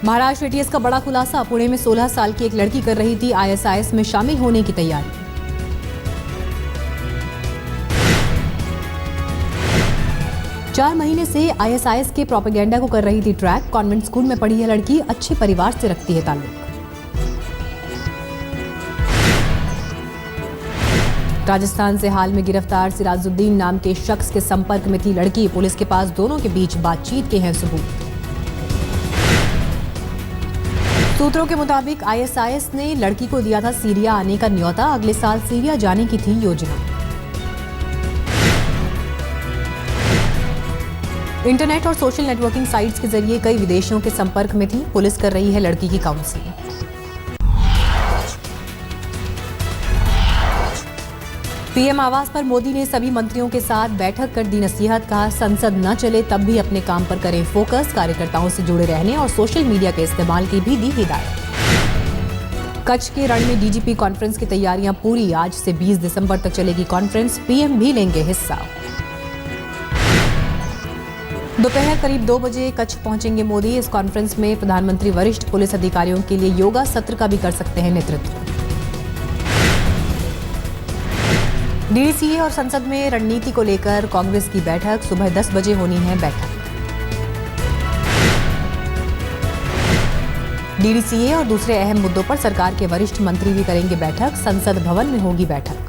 Maharashtra ATS का बड़ा खुलासा। पुणे में 16 साल की एक लड़की कर रही थी आईएसआईएस में शामिल होने की तैयारी। चार महीने से आईएसआईएस के प्रोपेगेंडा को कर रही थी ट्रैक। कॉन्वेंट स्कूल में पढ़ी है लड़की, अच्छे परिवार से रखती है ताल्लुक। राजस्थान से हाल में गिरफ्तार सिराजुद्दीन नाम के शख्स के संपर्क में थी लड़की। पुलिस के पास दोनों के बीच बातचीत के हैं सबूत। सूत्रों के मुताबिक आईएसआईएस ने लड़की को दिया था सीरिया आने का न्योता। अगले साल सीरिया जाने की थी योजना। इंटरनेट और सोशल नेटवर्किंग साइट्स के जरिए कई विदेशियों के संपर्क में थी। पुलिस कर रही है लड़की की काउंसलिंग। पीएम आवास पर मोदी ने सभी मंत्रियों के साथ बैठक कर दी नसीहत। कहा संसद न चले तब भी अपने काम पर करें फोकस। कार्यकर्ताओं से जुड़े रहने और सोशल मीडिया के इस्तेमाल की भी दी हिदायत। कच्छ के रण में डीजीपी कॉन्फ्रेंस की तैयारियां पूरी। आज से 20 दिसंबर तक चलेगी कॉन्फ्रेंस। पीएम भी लेंगे हिस्सा। दोपहर करीब 2 बजे कच्छ पहुंचेंगे मोदी। इस कॉन्फ्रेंस में प्रधानमंत्री वरिष्ठ पुलिस अधिकारियों के लिए योगा सत्र का भी कर सकते हैं नेतृत्व। डीडीसीए और संसद में रणनीति को लेकर कांग्रेस की बैठक। सुबह 10 बजे होनी है बैठक। डीडीसीए और दूसरे अहम मुद्दों पर सरकार के वरिष्ठ मंत्री भी करेंगे बैठक। संसद भवन में होगी बैठक।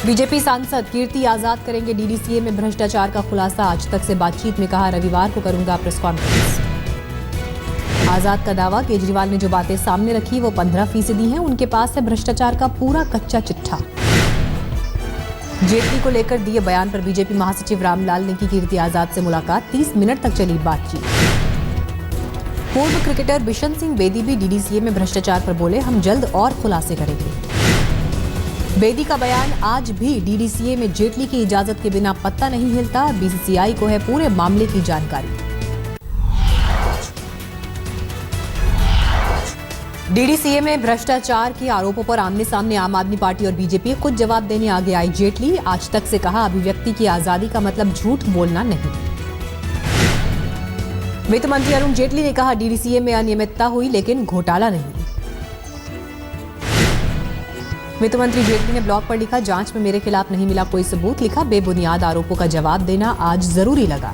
बीजेपी सांसद कीर्ति आजाद करेंगे डीडीसीए में भ्रष्टाचार का खुलासा। आज तक से बातचीत में कहा रविवार को करूंगा प्रेस कॉन्फ्रेंस। आजाद का दावा, केजरीवाल ने जो बातें सामने रखी वो 15% हैं। उनके पास है भ्रष्टाचार का पूरा कच्चा चिट्ठा। जेटली को लेकर दिए बयान पर बीजेपी महासचिव रामलाल ने की कीर्ति आजाद से मुलाकात। 30 मिनट तक चली बातचीत। पूर्व क्रिकेटर बिशन सिंह बेदी भी डीडीसीए में भ्रष्टाचार पर बोले, हम जल्द और खुलासे करेंगे। बेदी का बयान, आज भी डीडीसीए में जेटली की इजाजत के बिना पत्ता नहीं हिलता। बीसीसीआई को है पूरे मामले की जानकारी। डीडीसीए में भ्रष्टाचार के आरोपों पर आमने सामने आम आदमी पार्टी और बीजेपी खुद जवाब देने आगे आई जेटली। आज तक से कहा अभिव्यक्ति की आजादी का मतलब झूठ बोलना नहीं। वित्त मंत्री अरुण जेटली ने कहा डीडीसीए में अनियमितता हुई लेकिन घोटाला नहीं। वित्त मंत्री जेटली ने ब्लॉग पर लिखा, जांच में मेरे खिलाफ नहीं मिला कोई सबूत। लिखा, बेबुनियाद आरोपों का जवाब देना आज जरूरी लगा।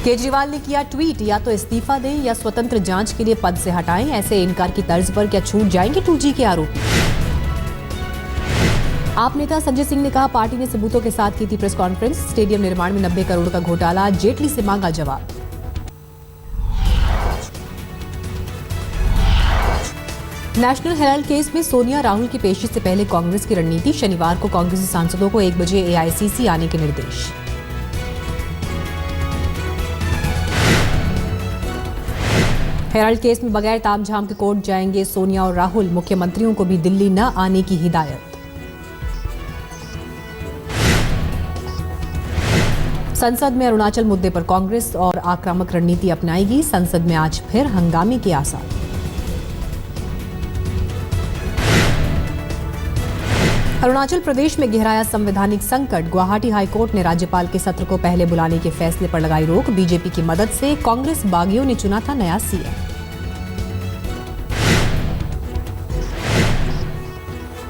केजरीवाल ने किया ट्वीट, या तो इस्तीफा दें या स्वतंत्र जांच के लिए पद से हटाएं। ऐसे इनकार की तर्ज पर क्या छूट जाएंगे 2G के आरोपी। आप नेता संजय सिंह ने कहा पार्टी ने सबूतों के साथ की थी प्रेस कॉन्फ्रेंस। स्टेडियम निर्माण में 90 करोड़ का घोटाला, जेटली से मांगा जवाब। नेशनल हेराल्ड केस में सोनिया राहुल की पेशी से पहले कांग्रेस की रणनीति। शनिवार को कांग्रेसी सांसदों को 1 बजे एआईसीसी आने के निर्देश। हेराल्ड केस में बगैर तामझाम के कोर्ट जाएंगे सोनिया और राहुल। मुख्यमंत्रियों को भी दिल्ली न आने की हिदायत। संसद में अरुणाचल मुद्दे पर कांग्रेस और आक्रामक रणनीति अपनाएगी। संसद में आज फिर हंगामे के आसार। अरुणाचल प्रदेश में गहराया संवैधानिक संकट। गुवाहाटी हाईकोर्ट ने राज्यपाल के सत्र को पहले बुलाने के फैसले पर लगाई रोक। बीजेपी की मदद से कांग्रेस बागियों ने चुना था नया सीएम।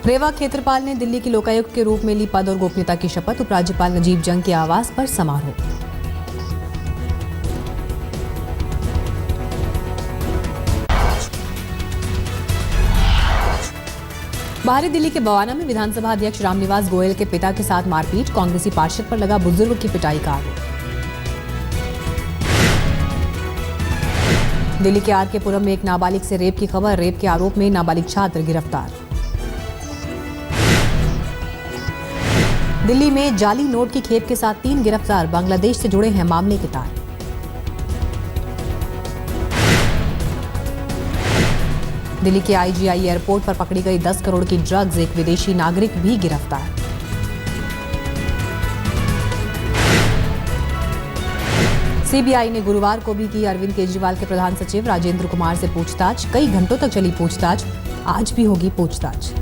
रेवा खेत्रपाल ने दिल्ली के लोकायुक्त के रूप में ली पद और गोपनीयता की शपथ। उपराज्यपाल नजीब जंग के आवास पर समारोह। बाहरी दिल्ली के बवाना में विधानसभा अध्यक्ष रामनिवास गोयल के पिता के साथ मारपीट। कांग्रेसी पार्षद पर लगा बुजुर्ग की पिटाई का आरोप। दिल्ली के आर के पुरम में एक नाबालिग से रेप की खबर। रेप के आरोप में नाबालिग छात्र गिरफ्तार। दिल्ली में जाली नोट की खेप के साथ 3 गिरफ्तार। बांग्लादेश से जुड़े हैं मामले के तार। दिल्ली के आईजीआई एयरपोर्ट पर पकड़ी गई 10 करोड़ की ड्रग्स। एक विदेशी नागरिक भी गिरफ्तार। सीबीआई ने गुरुवार को भी की अरविंद केजरीवाल के प्रधान सचिव राजेंद्र कुमार से पूछताछ। कई घंटों तक चली पूछताछ। आज भी होगी पूछताछ।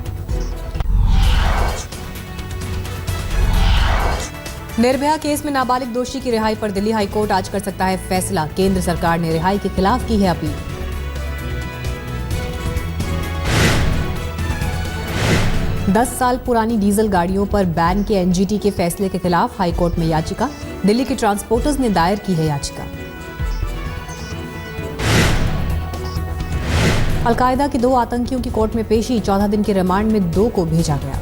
निर्भया केस में नाबालिग दोषी की रिहाई पर दिल्ली हाईकोर्ट आज कर सकता है फैसला। केंद्र सरकार ने रिहाई के खिलाफ की है अपील। दस साल पुरानी डीजल गाड़ियों पर बैन के एनजीटी के फैसले के खिलाफ हाईकोर्ट में याचिका। दिल्ली के ट्रांसपोर्टर्स ने दायर की है याचिका। अलकायदा के 2 आतंकियों की कोर्ट में पेशी। 14 दिन के रिमांड में 2 को भेजा गया।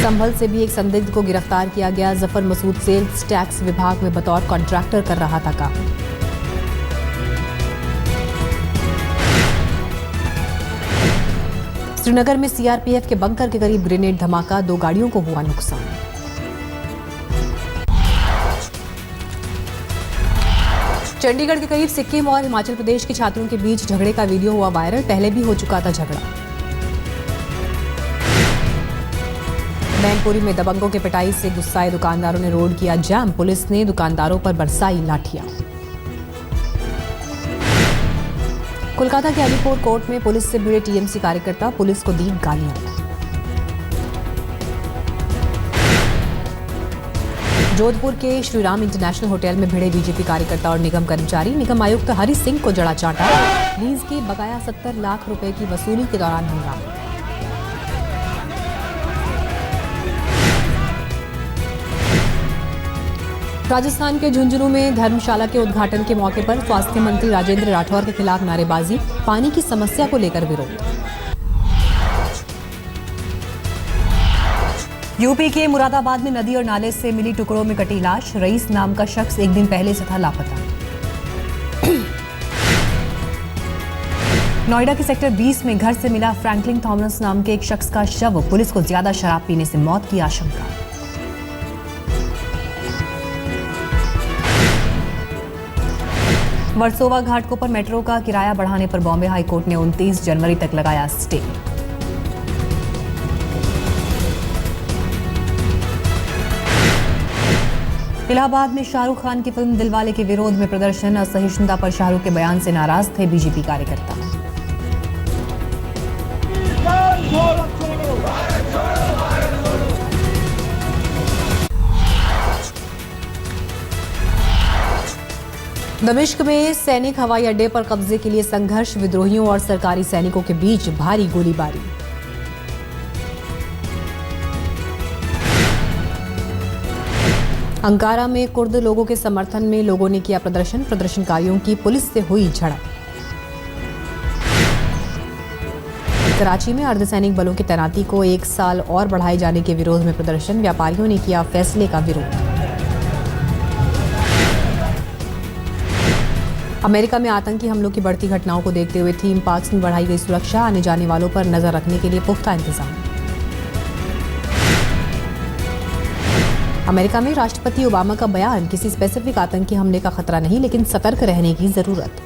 संभल से भी एक संदिग्ध को गिरफ्तार किया गया। जफर मसूद सेल्स टैक्स विभाग में बतौर कॉन्ट्रैक्टर कर रहा था काम। श्रीनगर में सीआरपीएफ के बंकर के करीब ग्रेनेड धमाका। 2 गाड़ियों को हुआ नुकसान। चंडीगढ़ के करीब सिक्किम और हिमाचल प्रदेश के छात्रों के बीच झगड़े का वीडियो हुआ वायरल। पहले भी हो चुका था झगड़ा। मैनपुरी में दबंगों के पिटाई से गुस्साए दुकानदारों ने रोड किया जाम। पुलिस ने दुकानदारों पर बरसाई लाठियां। कोलकाता के अलीपुर कोर्ट में पुलिस से भिड़े टीएमसी कार्यकर्ता। पुलिस को दी गालियां। जोधपुर के श्रीराम इंटरनेशनल होटल में भिड़े बीजेपी कार्यकर्ता और निगम कर्मचारी। निगम आयुक्त हरि सिंह को जड़ा चांटा। लीज की बकाया 70 लाख रुपए की वसूली के दौरान हंगामा। राजस्थान के झुंझुनू में धर्मशाला के उद्घाटन के मौके पर स्वास्थ्य मंत्री राजेंद्र राठौर के खिलाफ नारेबाजी। पानी की समस्या को लेकर विरोध। यूपी के मुरादाबाद में नदी और नाले से मिली टुकड़ों में कटी लाश। रईस नाम का शख्स 1 दिन पहले से था लापता। नोएडा के सेक्टर 20 में घर से मिला फ्रैंकलिन थॉमस नाम के एक शख्स का शव। पुलिस को ज्यादा शराब पीने से मौत की आशंका। वर्सोवा घाटों पर मेट्रो का किराया बढ़ाने पर बॉम्बे हाईकोर्ट ने 29 जनवरी तक लगाया स्टे। इलाहाबाद में शाहरुख खान की फिल्म दिलवाले के विरोध में प्रदर्शन। असहिष्णुता पर शाहरुख के बयान से नाराज थे बीजेपी कार्यकर्ता। दमिश्क में सैनिक हवाई अड्डे पर कब्जे के लिए संघर्ष। विद्रोहियों और सरकारी सैनिकों के बीच भारी गोलीबारी। अंकारा में कुर्द लोगों के समर्थन में लोगों ने किया प्रदर्शन। प्रदर्शनकारियों की पुलिस से हुई झड़प। कराची में अर्धसैनिक बलों की तैनाती को 1 साल और बढ़ाए जाने के विरोध में प्रदर्शन। व्यापारियों ने किया फैसले का विरोध। अमेरिका में आतंकी हमलों की बढ़ती घटनाओं को देखते हुए थीम पार्क्स में बढ़ाई गई सुरक्षा। आने जाने वालों पर नजर रखने के लिए पुख्ता इंतजाम। अमेरिका में राष्ट्रपति ओबामा का बयान। किसी स्पेसिफिक आतंकी हमले का खतरा नहीं, लेकिन सतर्क रहने की जरूरत।